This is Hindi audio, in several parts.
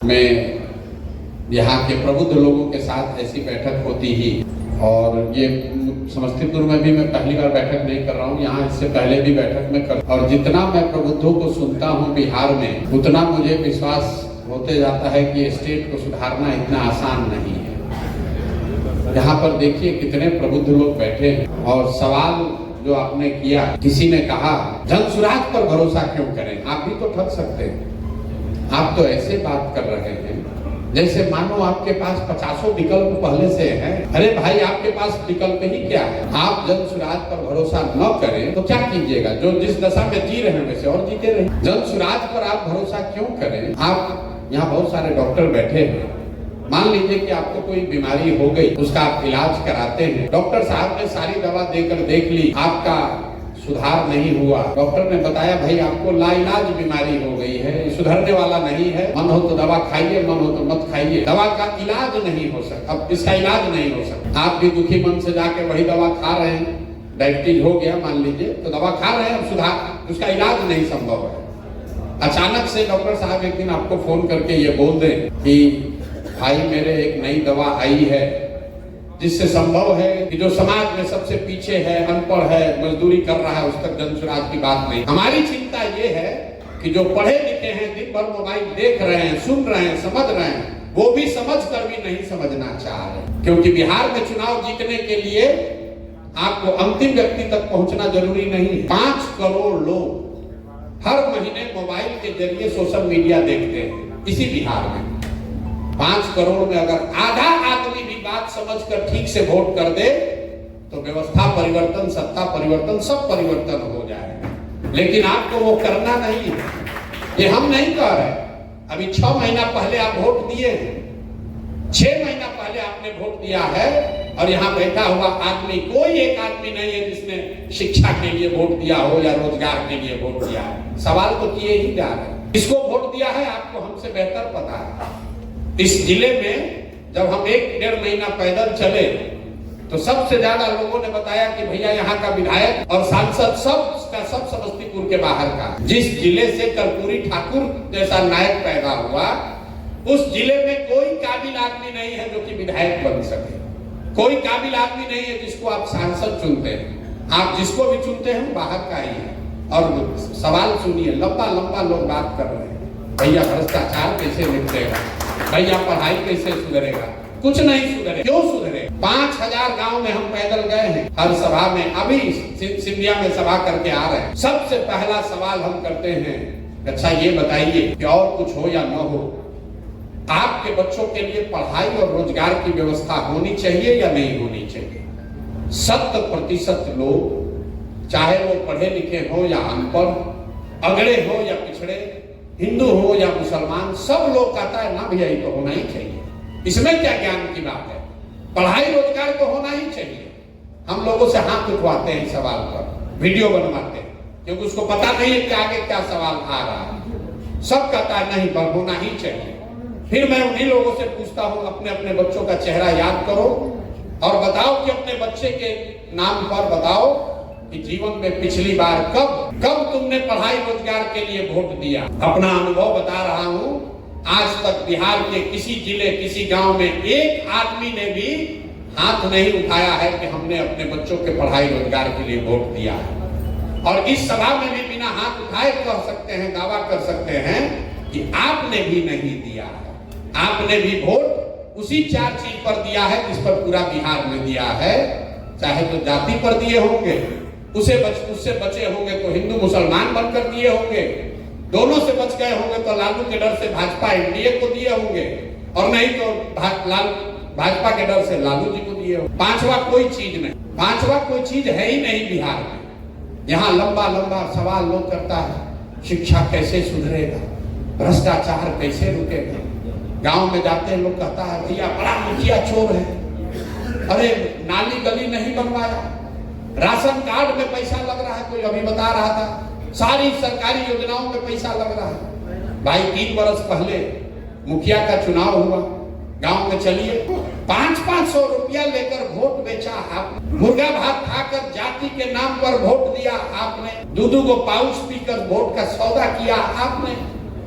मैं यहाँ के प्रबुद्ध लोगों के साथ ऐसी बैठक होती ही, और ये समस्तीपुर में भी मैं पहली बार बैठक नहीं कर रहा हूँ, यहाँ इससे पहले भी बैठक में कर, और जितना मैं प्रबुद्धों को सुनता हूँ बिहार में, उतना मुझे विश्वास होते जाता है कि स्टेट को सुधारना इतना आसान नहीं है। यहाँ पर देखिए कितने प्रबुद्ध लोग बैठे हैं, और सवाल जो आपने किया, किसी ने कहा जनसुराज पर भरोसा क्यों करें, आप भी तो ठग सकते हैं। आप तो ऐसे बात कर रहे हैं जैसे मानो आपके पास 50 विकल्प पहले से हैं। अरे भाई, आपके पास विकल्प ही क्या है? आप जनसुराज पर भरोसा न करें तो क्या कीजिएगा? जो जिस दशा में जी रहे हैं वैसे और जीते रहे। जनसुराज पर आप भरोसा क्यों करें? आप यहाँ बहुत सारे डॉक्टर बैठे हैं, मान लीजिए कि आपको कोई बीमारी हो गई, उसका आप इलाज कराते हैं, डॉक्टर साहब ने सारी दवा देकर देख ली, आपका सुधार नहीं हुआ, डॉक्टर ने बताया भाई आपको लाइलाज बीमारी हो गई है, सुधरने वाला नहीं है, मन हो तो दवा खाइए, मन हो तो मत खाइए, दवा का इलाज नहीं हो सकता, अब इसका इलाज नहीं हो सकता। आप भी दुखी मन से जाके वही दवा खा रहे हैं, डायबिटीज हो गया मान लीजिए, तो दवा खा रहे हैं, अब सुधार उसका इलाज नहीं संभव है। अचानक से डॉक्टर साहब एक दिन आपको फोन करके ये बोल दें कि भाई मेरे एक नई दवा आई है जिससे संभव है कि जो समाज में सबसे पीछे है, अनपढ़ है, मजदूरी कर रहा है, उस तक जनसुराज की बात नहीं। हमारी चिंता ये है कि जो पढ़े लिखे हैं, दिन भर मोबाइल देख रहे हैं, सुन रहे हैं, समझ रहे हैं, वो भी समझ कर भी नहीं समझना चाह रहे। क्योंकि बिहार में चुनाव जीतने के लिए आपको अंतिम व्यक्ति तक पहुंचना जरूरी नहीं। 5 करोड़ लोग हर महीने मोबाइल के जरिए सोशल मीडिया देखते हैं इसी बिहार में। 5 करोड़ में अगर आधा आदमी भी बात समझकर ठीक से वोट कर दे तो व्यवस्था परिवर्तन, सत्ता परिवर्तन, सब परिवर्तन हो जाएगा। लेकिन आपको वो करना नहीं है, ये हम नहीं कह रहे। अभी 6 महीना पहले आप वोट दिए हैं, 6 महीना पहले आपने वोट दिया है, और यहाँ बैठा हुआ आदमी, कोई एक आदमी नहीं है जिसने शिक्षा के लिए वोट दिया हो या रोजगार के लिए वोट दिया है। सवाल तो किए ही जा रहे हैं। किसको वोट दिया है आपको हमसे बेहतर पता है। इस जिले में जब हम 1-1.5 महीना पैदल चले तो सबसे ज्यादा लोगों ने बताया कि भैया यहाँ का विधायक और सांसद सब समस्तीपुर के बाहर का। जिस जिले से कर्पूरी ठाकुर जैसा नायक पैदा हुआ, उस जिले में कोई काबिल आदमी नहीं है जो कि विधायक बन सके। कोई काबिल आदमी नहीं है जिसको आप सांसद चुनते हैं। आप जिसको भी चुनते हैं बाहर का ही है। और सवाल सुनिए, लंबा लंबा लोग बात कर रहे हैं, भैया भ्रष्टाचार कैसे निपटेगा, भैया पढ़ाई कैसे सुधरेगा, कुछ नहीं सुधरे। क्यों सुधरे? 5000 गांव में हम पैदल गए हैं, हर सभा में, अभी सिंधिया में सभा करके आ रहे हैं। सबसे पहला सवाल हम करते हैं, अच्छा ये बताइए कि और कुछ हो या न हो, आपके बच्चों के लिए पढ़ाई और रोजगार की व्यवस्था होनी चाहिए या नहीं होनी चाहिए? 70% लोग, चाहे वो पढ़े लिखे हो या अनपढ़, अगड़े हो या पिछड़े, हिंदू हो या मुसलमान, सब लोग कहता है ना भैया ये तो होना ही चाहिए। इसमें क्या ज्ञान की बात है? पढ़ाई रोजगार तो होना ही चाहिए। हम लोगों से हाथ उठवाते हैं इस सवाल पर, वीडियो बनवाते हैं, क्योंकि उसको पता नहीं है कि आगे क्या सवाल आ रहा है। सब कहता है नहीं पर होना ही चाहिए। फिर मैं उन्हीं लोगों से पूछता हूँ, अपने अपने बच्चों का चेहरा याद करो और बताओ कि अपने बच्चे के नाम पर बताओ कि जीवन में पिछली बार कब तुमने पढ़ाई रोजगार के लिए वोट दिया। अपना अनुभव बता रहा हूँ, आज तक बिहार के किसी जिले, किसी गांव में एक आदमी ने भी हाथ नहीं उठाया है कि हमने अपने बच्चों के पढ़ाई रोजगार के लिए वोट दिया है। और इस सभा में भी बिना हाथ उठाए कह सकते हैं, दावा कर सकते हैं कि आपने भी नहीं दिया है। आपने भी वोट उसी 4 चीज पर दिया है जिस पर पूरा बिहार में दिया है। चाहे तो जाति पर दिए होंगे, उससे बचे होंगे तो हिंदू मुसलमान बनकर दिए होंगे, दोनों से बच गए होंगे तो लालू के डर से भाजपा एनडीए को दिए होंगे, और नहीं तो भाजपा के डर से लालू जी को दिए होंगे। 5वां कोई चीज नहीं, 5वां कोई चीज है ही नहीं बिहार में। यहाँ लंबा लंबा सवाल लोग करता है, शिक्षा कैसे सुधरेगा, भ्रष्टाचार कैसे रुकेगा। गांव में जाते हैं लोग कहता है भैया बड़ा मुखिया चोर है, अरे नाली गली नहीं बनवाया, राशन कार्ड में पैसा लग रहा है, कोई अभी बता रहा था, सारी सरकारी योजनाओं में पैसा लग रहा है। भाई 3 बरस पहले मुखिया का चुनाव हुआ, गांव में चलिए 500 रुपया लेकर वोट बेचा आपने, मुर्गा भात खाकर जाति के नाम पर वोट दिया आपने, दूध को पाउच पीकर वोट का सौदा किया आपने।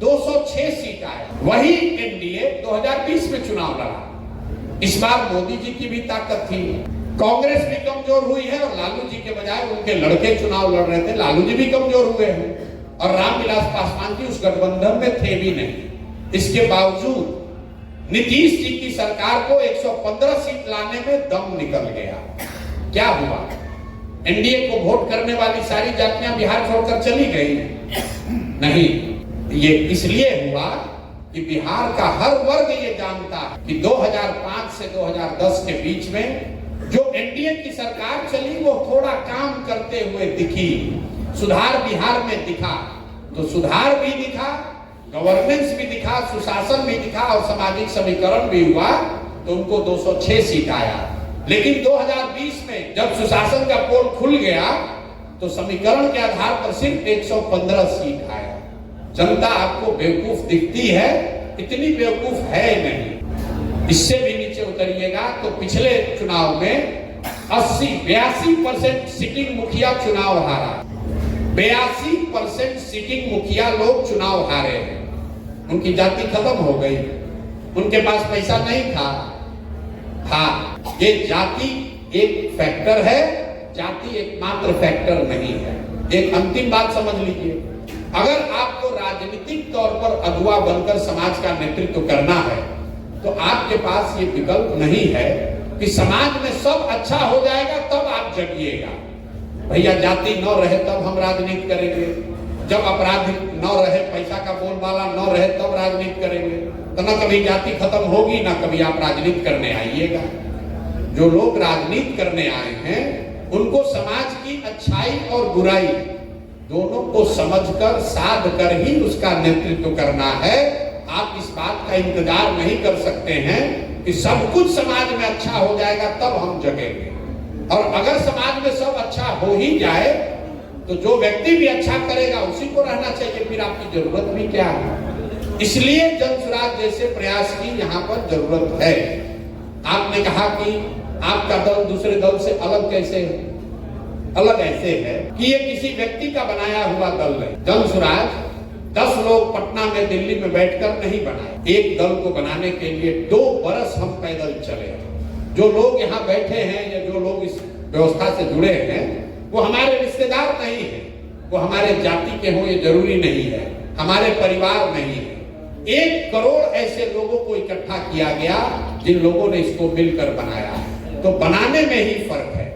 206 सीट आया। वही एनडीए 2020 में चुनाव लड़ा। इस बार मोदी जी की भी ताकत थी, कांग्रेस भी कमजोर हुई है और लालू जी के बजाय उनके लड़के चुनाव लड़ रहे थे, लालू जी भी कमजोर हुए हैं और रामविलास पासवान जी उस गठबंधन में थे भी नहीं। इसके बावजूद नीतीश जी की सरकार को 115 सीट लाने में दम निकल गया। क्या हुआ? एनडीए को वोट करने वाली सारी जातियां बिहार छोड़कर चली गई? नहीं, ये इसलिए हुआ कि बिहार का हर वर्ग ये जानता है कि 2005 से 2010 के बीच में जो एनडीए की सरकार चली वो थोड़ा काम करते हुए दिखी, सुधार बिहार में दिखा, तो सुधार भी दिखा, गवर्नेंस भी दिखा, सुशासन भी दिखा और सामाजिक समीकरण भी हुआ, तो उनको 206 सीट आया। लेकिन 2020 में जब सुशासन का पोल खुल गया तो समीकरण के आधार पर सिर्फ 115 सीट आया। जनता आपको बेवकूफ दिखती है, इतनी बेवकूफ है नहीं। इससे भी नीचे उतरिएगा तो पिछले चुनाव में 82% सिटिंग मुखिया चुनाव हारा। 82% सिटिंग मुखिया लोग चुनाव हारे हैं। उनकी जाति खत्म हो गई, उनके पास पैसा नहीं था। हाँ, ये जाति एक फैक्टर है, जाति एकमात्र फैक्टर नहीं है। एक अंतिम बात समझ लीजिए, अगर आपको राजनीतिक तौर पर अगुवा बनकर समाज का नेतृत्व करना है तो आपके पास ये विकल्प नहीं है कि समाज में सब अच्छा हो जाएगा तब आप जगिएगा। भैया जाति न रहे तब हम राजनीति करेंगे, जब अपराध न रहे, पैसा का बोलबाला न रहे तब राजनीति करेंगे। तो न कभी जाति खत्म होगी ना कभी आप राजनीति करने आइएगा। जो लोग राजनीति करने आए हैं उनको समाज की अच्छाई और बुराई दोनों को समझकर साध कर ही उसका नेतृत्व करना है। आप इस बात का इंतजार नहीं कर सकते हैं कि सब कुछ समाज में अच्छा हो जाएगा तब हम जगेंगे। और अगर समाज में सब अच्छा हो ही जाए तो जो व्यक्ति भी अच्छा करेगा उसी को रहना चाहिए, फिर आपकी जरूरत भी क्या है। इसलिए जनसुराज जैसे प्रयास की यहाँ पर जरूरत है। आपने कहा कि आपका दल दूसरे दल से अलग कैसे है? अलग ऐसे है कि ये किसी व्यक्ति का बनाया हुआ दल है। जनसुराज 10 लोग पटना में, दिल्ली में बैठकर नहीं बनाए। एक दल को बनाने के लिए 2 बरस हम पैदल चले। जो लोग यहाँ बैठे हैं या जो लोग इस व्यवस्था से जुड़े हैं वो हमारे रिश्तेदार नहीं है, वो हमारे जाति के हो ये जरूरी नहीं है, हमारे परिवार नहीं है। 1 करोड़ ऐसे लोगों को इकट्ठा किया गया जिन लोगों ने इसको मिलकर बनाया है। तो बनाने में ही फर्क है।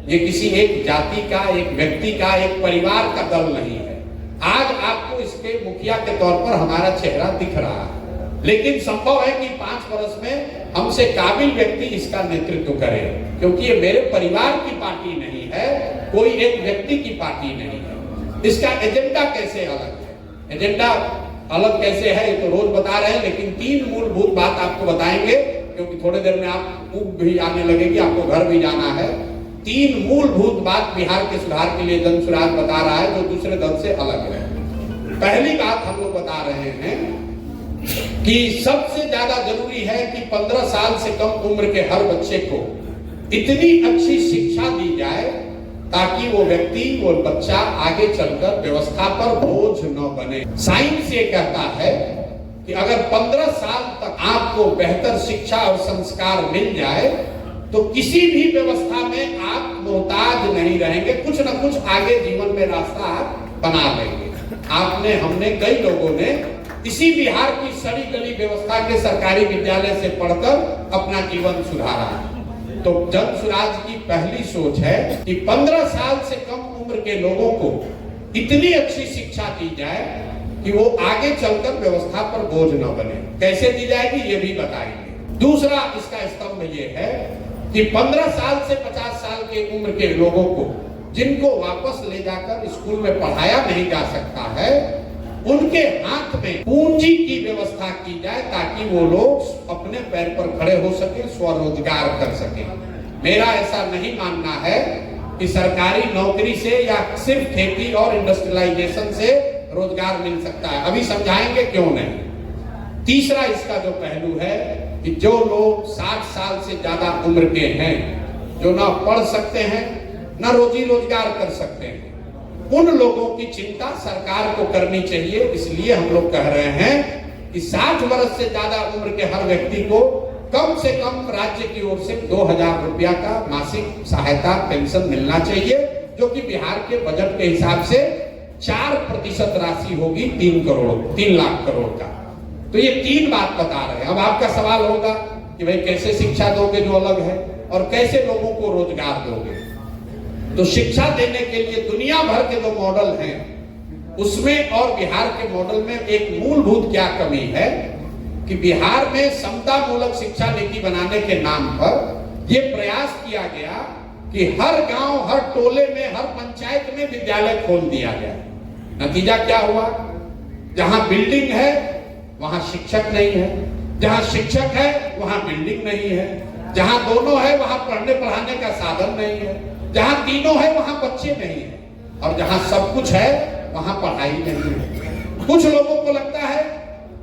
ये किसी एक जाति का, एक व्यक्ति का, एक परिवार का दल नहीं है। आज आपको इसके मुखिया के तौर पर हमारा चेहरा दिख रहा है, लेकिन संभव है कि 5 वर्ष में हमसे काबिल व्यक्ति इसका नेतृत्व करे, क्योंकि ये मेरे परिवार की पार्टी नहीं है, कोई एक व्यक्ति की पार्टी नहीं है। इसका एजेंडा कैसे अलग है? एजेंडा अलग कैसे है ये तो रोज बता रहे हैं, लेकिन 3 मूलभूत बात आपको बताएंगे, क्योंकि थोड़ी देर में आप ऊब भी आने लगेगी, आपको घर भी जाना है। 3 मूलभूत बात बिहार के सुधार के लिए जनसुराज बता रहा है जो दूसरे दल से अलग है। पहली बात हम लोग बता रहे हैं कि सबसे ज्यादा जरूरी है कि 15 साल से कम उम्र के हर बच्चे को इतनी अच्छी शिक्षा दी जाए ताकि वो व्यक्ति, वो बच्चा आगे चलकर व्यवस्था पर बोझ न बने। साइंस ये कहता है कि अगर 15 साल तक आपको बेहतर शिक्षा और संस्कार मिल जाए तो किसी भी व्यवस्था में आप मोहताज नहीं रहेंगे, कुछ न कुछ आगे जीवन में रास्ता आप बना लेंगे। आपने, हमने, कई लोगों ने इसी बिहार की सड़ी गली व्यवस्था के सरकारी विद्यालय से पढ़कर अपना जीवन सुधारा। तो जनसुराज की पहली सोच है कि 15 साल से कम उम्र के लोगों को इतनी अच्छी शिक्षा दी जाए कि वो आगे चलकर व्यवस्था पर बोझ न बने। कैसे दी जाएगी ये भी बताएंगे। दूसरा इसका स्तंभ ये है कि 15 साल से 50 साल के उम्र के लोगों को जिनको वापस ले जाकर स्कूल में पढ़ाया नहीं जा सकता है, उनके हाथ में पूंजी की व्यवस्था की जाए ताकि वो लोग अपने पैर पर खड़े हो सके, स्वरोजगार कर सके। मेरा ऐसा नहीं मानना है कि सरकारी नौकरी से या सिर्फ खेती और इंडस्ट्रियलाइजेशन से रोजगार मिल सकता है। अभी समझाएंगे क्यों नहीं। तीसरा इसका जो पहलू है कि जो लोग 60 साल से ज्यादा उम्र के हैं, जो ना पढ़ सकते हैं ना रोजी रोजगार कर सकते हैं, उन लोगों की चिंता सरकार को करनी चाहिए। इसलिए हम लोग कह रहे हैं कि 60 वर्ष से ज्यादा उम्र के हर व्यक्ति को कम से कम राज्य की ओर से 2000 रुपया का मासिक सहायता पेंशन मिलना चाहिए, जो कि बिहार के बजट के हिसाब से 4% राशि होगी 3 लाख करोड़ का। तो ये 3 बात बता रहे हैं। अब आपका सवाल होगा कि भाई कैसे शिक्षा दोगे जो अलग है, और कैसे लोगों को रोजगार दोगे। तो शिक्षा देने के लिए दुनिया भर के जो मॉडल हैं उसमें और बिहार के मॉडल में एक मूलभूत क्या कमी है कि बिहार में समता मूलक शिक्षा नीति बनाने के नाम पर यह प्रयास किया गया कि हर गांव, हर टोले में, हर पंचायत में विद्यालय खोल दिया गया। नतीजा क्या हुआ? जहां बिल्डिंग है वहां शिक्षक नहीं है, जहां शिक्षक है वहां बिल्डिंग नहीं है, जहां दोनों है वहां पढ़ने पढ़ाने का साधन नहीं है, जहां तीनों है वहां बच्चे नहीं है, और जहां सब कुछ है वहां पढ़ाई नहीं है। कुछ लोगों को लगता है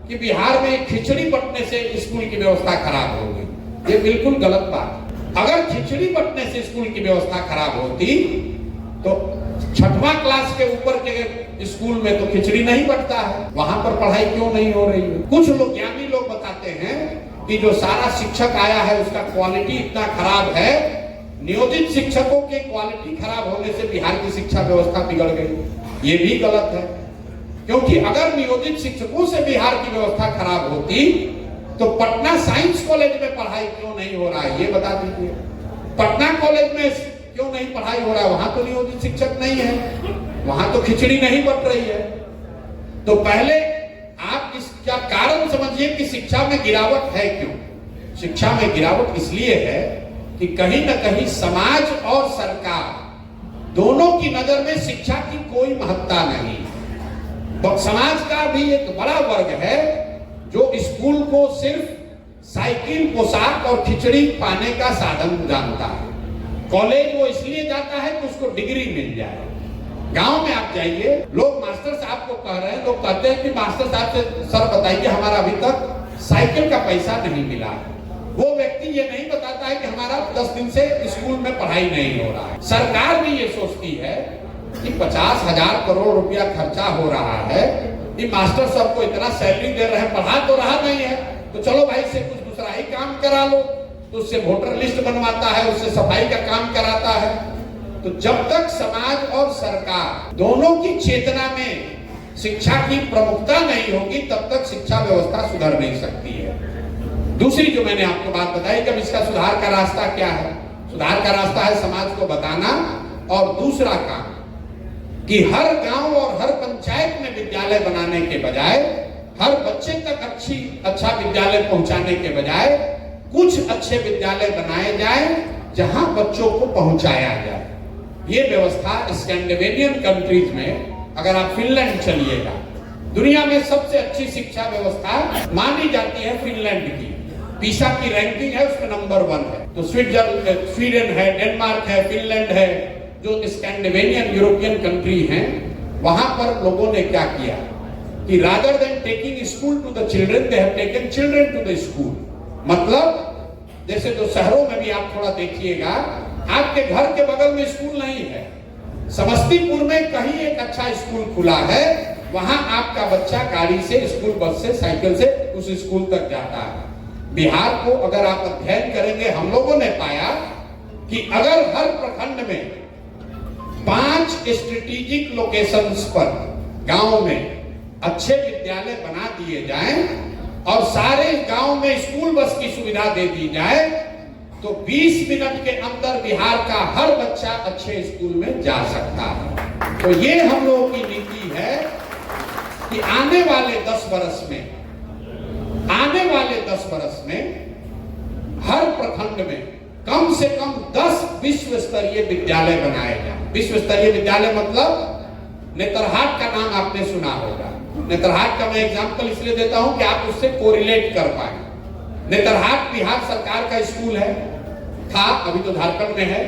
कि बिहार में खिचड़ी बंटने से स्कूल की व्यवस्था खराब हो गई। ये बिल्कुल गलत बात है। अगर खिचड़ी बंटने से स्कूल की व्यवस्था खराब होती तो 6वां क्लास के ऊपर के स्कूल में तो खिचड़ी नहीं बंटता है, वहां पर पढ़ाई क्यों नहीं हो रही है? कुछ लोग, ज्ञानी लोग बताते हैं कि जो सारा शिक्षक आया है उसका क्वालिटी इतना खराब है, नियोजित शिक्षकों के क्वालिटी खराब होने से बिहार की शिक्षा व्यवस्था बिगड़ गई। ये भी गलत है, क्योंकि अगर नियोजित शिक्षकों से बिहार की व्यवस्था खराब होती तो पटना साइंस कॉलेज में पढ़ाई क्यों नहीं हो रहा है ये बता दीजिए। पटना कॉलेज में क्यों नहीं पढ़ाई हो रहा है? वहां तो नियोजित शिक्षक नहीं है, वहां तो खिचड़ी नहीं बट रही है। तो पहले आप इसका कारण समझिए कि शिक्षा में गिरावट है क्यों। शिक्षा में गिरावट इसलिए है कि कहीं ना कहीं समाज और सरकार दोनों की नजर में शिक्षा की कोई महत्ता नहीं। समाज का भी एक बड़ा वर्ग है जो स्कूल को सिर्फ साइकिल, पोशाक और खिचड़ी पाने का साधन जानता है। कॉलेज वो इसलिए जाता है कि उसको डिग्री मिल जाए। गांव में आप जाइए, लोग मास्टर साहब को कह रहे हैं, लोग कहते हैं कि मास्टर साहब से सर बताइए हमारा अभी तक साइकिल का पैसा नहीं मिला है। वो व्यक्ति ये नहीं बताता है कि हमारा 10 दिन से स्कूल में पढ़ाई नहीं हो रहा है। सरकार भी ये सोचती है कि 50,000 करोड़ रुपया खर्चा हो रहा है, कि मास्टर साहब को इतना सैलरी दे रहे हैं, पढ़ा तो रहा नहीं है, तो चलो भाई से कुछ दूसरा ही काम करा लो। तो उससे वोटर लिस्ट बनवाता है, उससे सफाई का काम कराता है। तो जब तक समाज और सरकार दोनों की चेतना में शिक्षा की प्रमुखता नहीं होगी तब तक शिक्षा व्यवस्था सुधर नहीं सकती है। दूसरी जो मैंने आपको बात बताई कि अब इसका सुधार का रास्ता क्या है? सुधार का रास्ता है समाज को बताना, और दूसरा काम कि हर गांव और हर पंचायत में विद्यालय बनाने के बजाय, हर बच्चे तक अच्छा विद्यालय पहुंचाने के बजाय कुछ अच्छे विद्यालय बनाए जाए जहां बच्चों को पहुंचाया जाए। ये व्यवस्था स्कैंडिनेवियन कंट्रीज में, अगर आप फिनलैंड चलिएगा, दुनिया में सबसे अच्छी शिक्षा व्यवस्था मानी जाती है फिनलैंड की। पीसा की रैंकिंग है उसमें नंबर 1 है। तो स्वीडन है, डेनमार्क है, फिनलैंड है, जो स्कैंडिनेवियन यूरोपियन कंट्री हैं, वहां पर लोगों ने क्या किया कि rather than taking school to the children, they have taken children to the school. मतलब जैसे जो शहरों में भी आप थोड़ा देखिएगा, आपके घर के बगल में स्कूल नहीं है, समस्तीपुर में कहीं एक अच्छा स्कूल खुला है, वहां आपका बच्चा गाड़ी से, स्कूल बस से, साइकिल से उस स्कूल तक जाता है। बिहार को अगर आप अध्ययन करेंगे, हम लोगों ने पाया कि अगर हर प्रखंड में 5 स्ट्रेटेजिक लोकेशंस पर गांव में अच्छे विद्यालय बना दिए जाएं और सारे गांव में स्कूल बस की सुविधा दे दी जाए तो 20 मिनट के अंदर बिहार का हर बच्चा अच्छे स्कूल में जा सकता है। तो ये हम लोगों की नीति है कि आने वाले 10 वर्ष में हर प्रखंड में कम से कम 10 विश्व स्तरीय विद्यालय बनाए जाए। विश्व स्तरीय विद्यालय मतलब नेतरहाट का नाम आपने सुना होगा। नेतरहाट का मैं एग्जांपल इसलिए देता हूं कि आप उससे कोरिलेट कर पाए। नेतरहाट बिहार सरकार का स्कूल है, था, अभी तो झारखंड में है।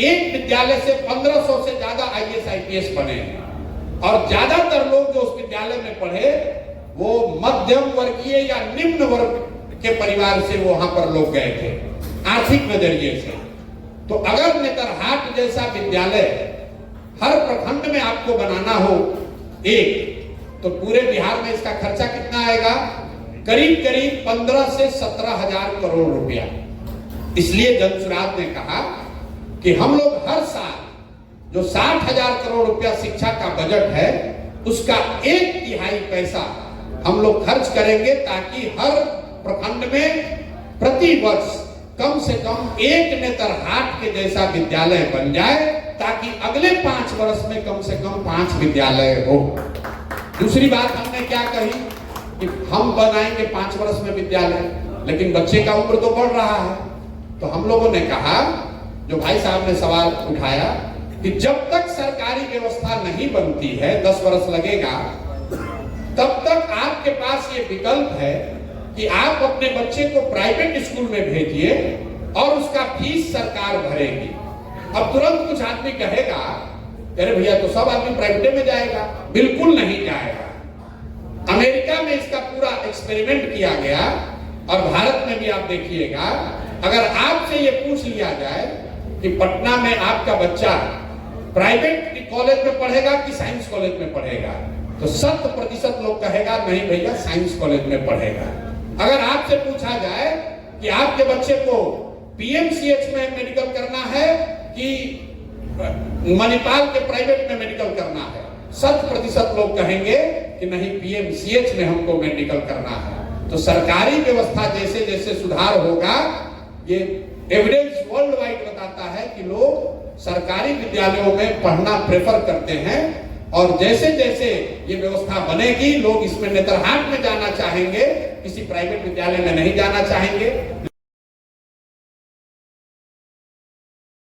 एक विद्यालय से 1500 से ज्यादा IAS IPS बने हैं और ज्यादातर लोग जो उस विद्यालय में पढ़े वो मध्यम वर्गीय या निम्न वर्ग के परिवार से वहां पर लोग गए थे, आर्थिक नजरिए से। तो अगर नेतरहाट जैसा विद्यालय हर प्रखंड में आपको बनाना हो एक, तो पूरे बिहार में इसका खर्चा कितना आएगा? करीब करीब 15 से 17 हजार करोड़ रुपया। इसलिए जनसुराज ने कहा कि हम लोग हर साल जो 60 हजार करोड़ रुपया शिक्षा का बजट है उसका 1/3 पैसा हम लोग खर्च करेंगे, ताकि हर प्रखंड में प्रति वर्ष कम से कम एक नेतरहाट के जैसा विद्यालय बन जाए, ताकि अगले 5 वर्ष में कम से कम 5 विद्यालय हो। दूसरी बात हमने क्या कही कि हम बनाएंगे 5 वर्ष में विद्यालय, लेकिन बच्चे का उम्र तो बढ़ रहा है। तो हम लोगों ने कहा, जो भाई साहब ने सवाल उठाया कि जब तक सरकारी व्यवस्था नहीं बनती है, 10 वर्ष लगेगा, तब तक आपके पास ये विकल्प है कि आप अपने बच्चे को प्राइवेट स्कूल में भेजिए और उसका फीस सरकार भरेगी। अब तुरंत कुछ आदमी कहेगा, अरे भैया तो सब आदमी प्राइवेट में जाएगा। बिल्कुल नहीं जाएगा। अमेरिका में इसका पूरा एक्सपेरिमेंट किया गया और भारत में भी आप देखिएगा, अगर आपसे ये पूछ लिया जाए कि पटना में आपका बच्चा प्राइवेट कॉलेज में पढ़ेगा कि साइंस कॉलेज में पढ़ेगा, तो 100% लोग कहेगा नहीं भैया साइंस कॉलेज में पढ़ेगा। अगर आपसे पूछा जाए कि आपके बच्चे को पीएमसीएच में मेडिकल करना है कि मणिपाल के प्राइवेट में मेडिकल करना है, 100% लोग कहेंगे कि नहीं पीएमसीएच में हमको मेडिकल करना है। तो सरकारी व्यवस्था जैसे जैसे सुधार होगा, ये एविडेंस वर्ल्ड वाइड बताता है कि लोग सरकारी विद्यालयों में पढ़ना प्रेफर करते हैं, और जैसे जैसे ये व्यवस्था बनेगी लोग इसमें नेतरहाट में जाना चाहेंगे, किसी प्राइवेट विद्यालय में नहीं जाना चाहेंगे।